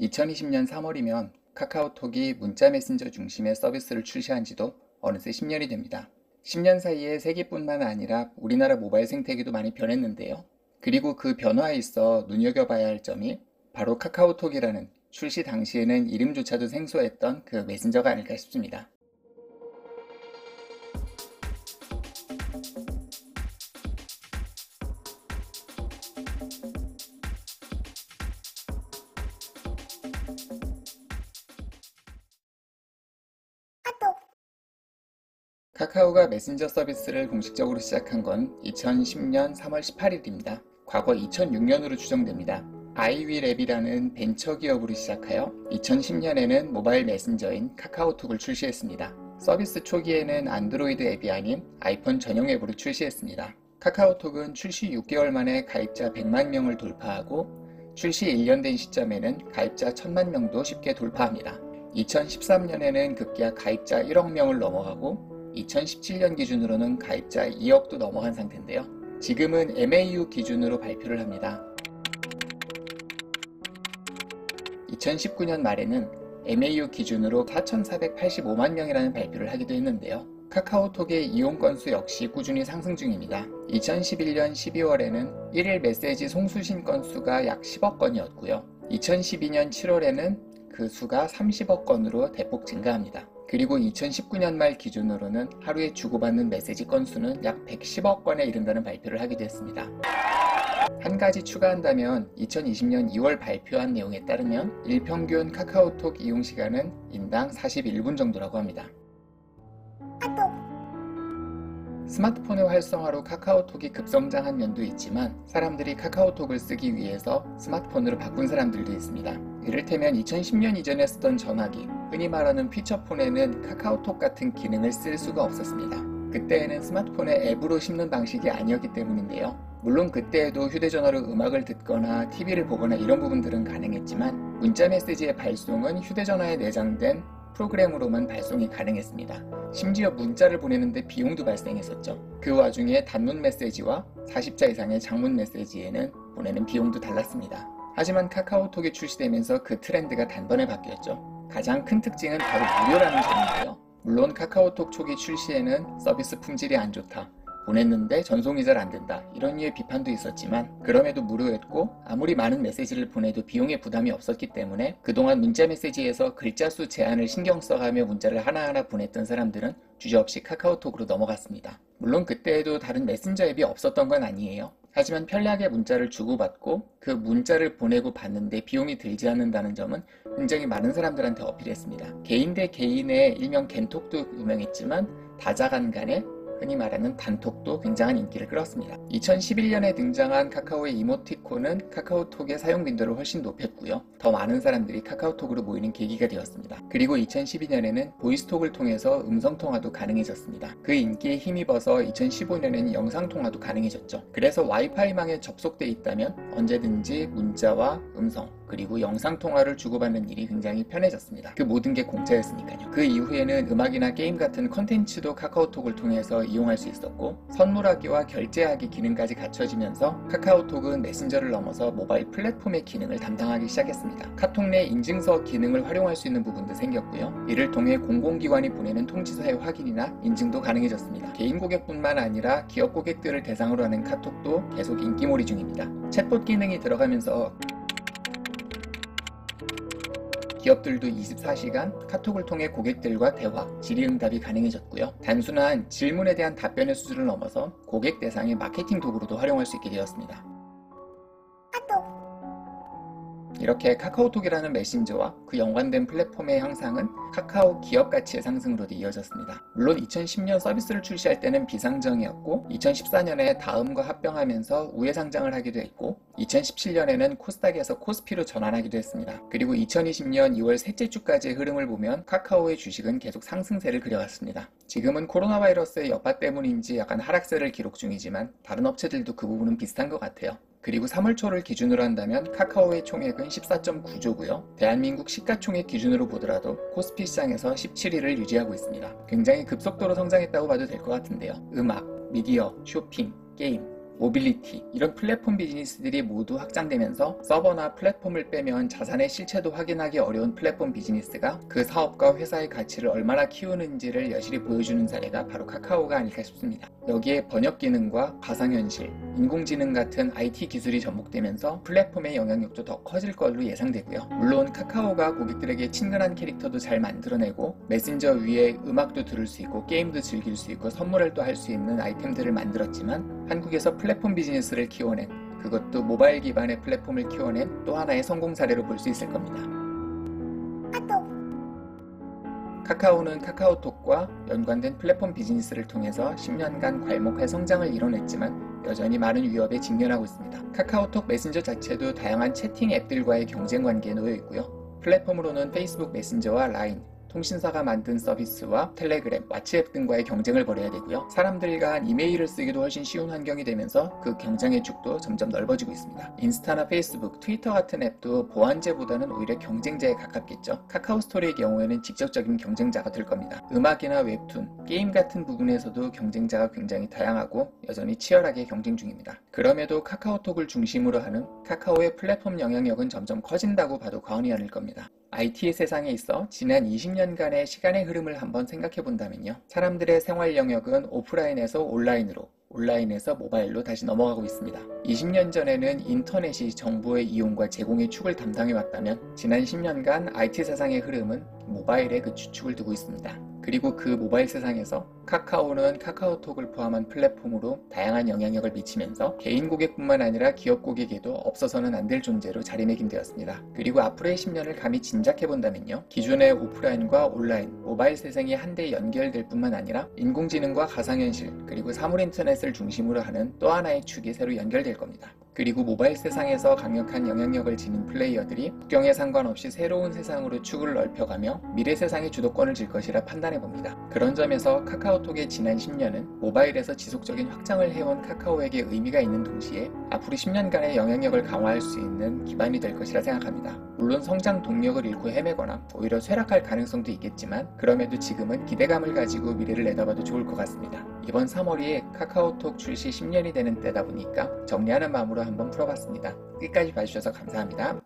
2020년 3월이면 카카오톡이 문자 메신저 중심의 서비스를 출시한 지도 어느새 10년이 됩니다. 10년 사이에 세계뿐만 아니라 우리나라 모바일 생태계도 많이 변했는데요. 그리고 그 변화에 있어 눈여겨봐야 할 점이 바로 카카오톡이라는 출시 당시에는 이름조차도 생소했던 그 메신저가 아닐까 싶습니다. 카카오가 메신저 서비스를 공식적으로 시작한 건 2010년 3월 18일입니다. 과거 2006년으로 추정됩니다. 아이윌앱이라는 벤처 기업으로 시작하여 2010년에는 모바일 메신저인 카카오톡을 출시했습니다. 서비스 초기에는 안드로이드 앱이 아닌 아이폰 전용 앱으로 출시했습니다. 카카오톡은 출시 6개월 만에 가입자 100만 명을 돌파하고 출시 1년 된 시점에는 가입자 1000만 명도 쉽게 돌파합니다. 2013년에는 급기야 가입자 1억 명을 넘어가고 2017년 기준으로는 가입자 2억도 넘어간 상태인데요. 지금은 MAU 기준으로 발표를 합니다. 2019년 말에는 MAU 기준으로 4,485만 명이라는 발표를 하기도 했는데요. 카카오톡의 이용 건수 역시 꾸준히 상승 중입니다. 2011년 12월에는 1일 메시지 송수신 건수가 약 10억 건이었고요. 2012년 7월에는 그 수가 30억 건으로 대폭 증가합니다. 그리고 2019년 말 기준으로는 하루에 주고받는 메시지 건수는 약 110억 건에 이른다는 발표를 하기도 했습니다. 한 가지 추가한다면 2020년 2월 발표한 내용에 따르면 일평균 카카오톡 이용 시간은 인당 41분 정도라고 합니다. 스마트폰의 활성화로 카카오톡이 급성장한 면도 있지만 사람들이 카카오톡을 쓰기 위해서 스마트폰으로 바꾼 사람들도 있습니다. 이를테면 2010년 이전에 쓰던 전화기, 흔히 말하는 피처폰에는 카카오톡 같은 기능을 쓸 수가 없었습니다. 그때에는 스마트폰에 앱으로 씹는 방식이 아니었기 때문인데요. 물론 그때에도 휴대전화로 음악을 듣거나 TV를 보거나 이런 부분들은 가능했지만 문자 메시지의 발송은 휴대전화에 내장된 프로그램으로만 발송이 가능했습니다. 심지어 문자를 보내는데 비용도 발생했었죠. 그 와중에 단문 메시지와 40자 이상의 장문 메시지에는 보내는 비용도 달랐습니다. 하지만 카카오톡이 출시되면서 그 트렌드가 단번에 바뀌었죠. 가장 큰 특징은 바로 무료라는 점인데요. 물론 카카오톡 초기 출시에는 서비스 품질이 안 좋다, 보냈는데 전송이 잘 안 된다, 이런 류의 비판도 있었지만 그럼에도 무료였고 아무리 많은 메시지를 보내도 비용의 부담이 없었기 때문에 그동안 문자 메시지에서 글자 수 제한을 신경 써가며 문자를 하나하나 보냈던 사람들은 주저없이 카카오톡으로 넘어갔습니다. 물론 그때에도 다른 메신저 앱이 없었던 건 아니에요. 하지만 편리하게 문자를 주고받고 그 문자를 보내고 받는데 비용이 들지 않는다는 점은 굉장히 많은 사람들한테 어필했습니다. 개인 대 개인의 일명 겐톡도 유명했지만 다자간 간의 흔히 말하는 단톡도 굉장한 인기를 끌었습니다. 2011년에 등장한 카카오의 이모티콘은 카카오톡의 사용 빈도를 훨씬 높였고요. 더 많은 사람들이 카카오톡으로 모이는 계기가 되었습니다. 그리고 2012년에는 보이스톡을 통해서 음성통화도 가능해졌습니다. 그 인기에 힘입어서 2015년에는 영상통화도 가능해졌죠. 그래서 와이파이망에 접속돼 있다면 언제든지 문자와 음성 그리고 영상통화를 주고받는 일이 굉장히 편해졌습니다. 그 모든 게 공짜였으니까요. 그 이후에는 음악이나 게임 같은 컨텐츠도 카카오톡을 통해서 이용할 수 있었고 선물하기와 결제하기 기능까지 갖춰지면서 카카오톡은 메신저를 넘어서 모바일 플랫폼의 기능을 담당하기 시작했습니다. 카톡 내 인증서 기능을 활용할 수 있는 부분도 생겼고요. 이를 통해 공공기관이 보내는 통지서의 확인이나 인증도 가능해졌습니다. 개인 고객뿐만 아니라 기업 고객들을 대상으로 하는 카톡도 계속 인기몰이 중입니다. 챗봇 기능이 들어가면서 기업들도 24시간 카톡을 통해 고객들과 대화, 질의응답이 가능해졌고요. 단순한 질문에 대한 답변의 수준을 넘어서 고객 대상의 마케팅 도구로도 활용할 수 있게 되었습니다. 이렇게 카카오톡이라는 메신저와 그 연관된 플랫폼의 향상은 카카오 기업 가치의 상승으로도 이어졌습니다. 물론 2010년 서비스를 출시할 때는 비상정이었고 2014년에 다음과 합병하면서 우회 상장을 하기도 했고 2017년에는 코스닥에서 코스피로 전환하기도 했습니다. 그리고 2020년 2월 셋째 주까지의 흐름을 보면 카카오의 주식은 계속 상승세를 그려갔습니다. 지금은 코로나 바이러스의 여파 때문인지 약간 하락세를 기록 중이지만 다른 업체들도 그 부분은 비슷한 것 같아요. 그리고 3월 초를 기준으로 한다면 카카오의 총액은 14.9조고요. 대한민국 시가총액 기준으로 보더라도 코스피 시장에서 17위를 유지하고 있습니다. 굉장히 급속도로 성장했다고 봐도 될 것 같은데요. 음악, 미디어, 쇼핑, 게임 모빌리티 이런 플랫폼 비즈니스들이 모두 확장되면서 서버나 플랫폼을 빼면 자산의 실체도 확인하기 어려운 플랫폼 비즈니스가 그 사업과 회사의 가치를 얼마나 키우는지를 여실히 보여주는 사례가 바로 카카오가 아닐까 싶습니다. 여기에 번역 기능과 가상현실, 인공지능 같은 IT 기술이 접목되면서 플랫폼의 영향력도 더 커질 걸로 예상되고요. 물론 카카오가 고객들에게 친근한 캐릭터도 잘 만들어내고 메신저 위에 음악도 들을 수 있고 게임도 즐길 수 있고 선물을 또 할 수 있는 아이템들을 만들었지만 한국에서 플랫폼 비즈니스를 키워낸, 그것도 모바일 기반의 플랫폼을 키워낸 또 하나의 성공 사례로 볼 수 있을 겁니다. 카카오는 카카오톡과 연관된 플랫폼 비즈니스를 통해서 10년간 괄목할 성장을 이뤄냈지만 여전히 많은 위협에 직면하고 있습니다. 카카오톡 메신저 자체도 다양한 채팅 앱들과의 경쟁 관계에 놓여 있고요. 플랫폼으로는 페이스북 메신저와 라인, 통신사가 만든 서비스와 텔레그램, 왓츠앱 등과의 경쟁을 벌여야 되고요. 사람들과 이메일을 쓰기도 훨씬 쉬운 환경이 되면서 그 경쟁의 축도 점점 넓어지고 있습니다. 인스타나 페이스북, 트위터 같은 앱도 보완제보다는 오히려 경쟁자에 가깝겠죠. 카카오 스토리의 경우에는 직접적인 경쟁자가 될 겁니다. 음악이나 웹툰, 게임 같은 부분에서도 경쟁자가 굉장히 다양하고 여전히 치열하게 경쟁 중입니다. 그럼에도 카카오톡을 중심으로 하는 카카오의 플랫폼 영향력은 점점 커진다고 봐도 과언이 아닐 겁니다. IT의 세상에 있어 지난 20년간의 시간의 흐름을 한번 생각해 본다면요. 사람들의 생활 영역은 오프라인에서 온라인으로, 온라인에서 모바일로 다시 넘어가고 있습니다. 20년 전에는 인터넷이 정보의 이용과 제공의 축을 담당해 왔다면 지난 10년간 IT 세상의 흐름은 모바일에 그 주축을 두고 있습니다. 그리고 그 모바일 세상에서 카카오는 카카오톡을 포함한 플랫폼으로 다양한 영향력을 미치면서 개인 고객뿐만 아니라 기업 고객에도 없어서는 안 될 존재로 자리매김되었습니다. 그리고 앞으로의 10년을 감히 짐작해본다면요. 기존의 오프라인과 온라인, 모바일 세상이 한데 연결될 뿐만 아니라 인공지능과 가상현실, 그리고 사물 인터넷을 중심으로 하는 또 하나의 축이 새로 연결될 겁니다. 그리고 모바일 세상에서 강력한 영향력을 지닌 플레이어들이 국경에 상관없이 새로운 세상으로 축을 넓혀가며 미래 세상의 주도권을 질 것이라 판단해봅니다. 그런 점에서 카카오톡의 지난 10년은 모바일에서 지속적인 확장을 해온 카카오에게 의미가 있는 동시에 앞으로 10년간의 영향력을 강화할 수 있는 기반이 될 것이라 생각합니다. 물론 성장 동력을 잃고 헤매거나 오히려 쇠락할 가능성도 있겠지만 그럼에도 지금은 기대감을 가지고 미래를 내다봐도 좋을 것 같습니다. 이번 3월이 카카오톡 출시 10년이 되는 때다 보니까 정리하는 마음으로 한번 풀어봤습니다. 끝까지 봐주셔서 감사합니다.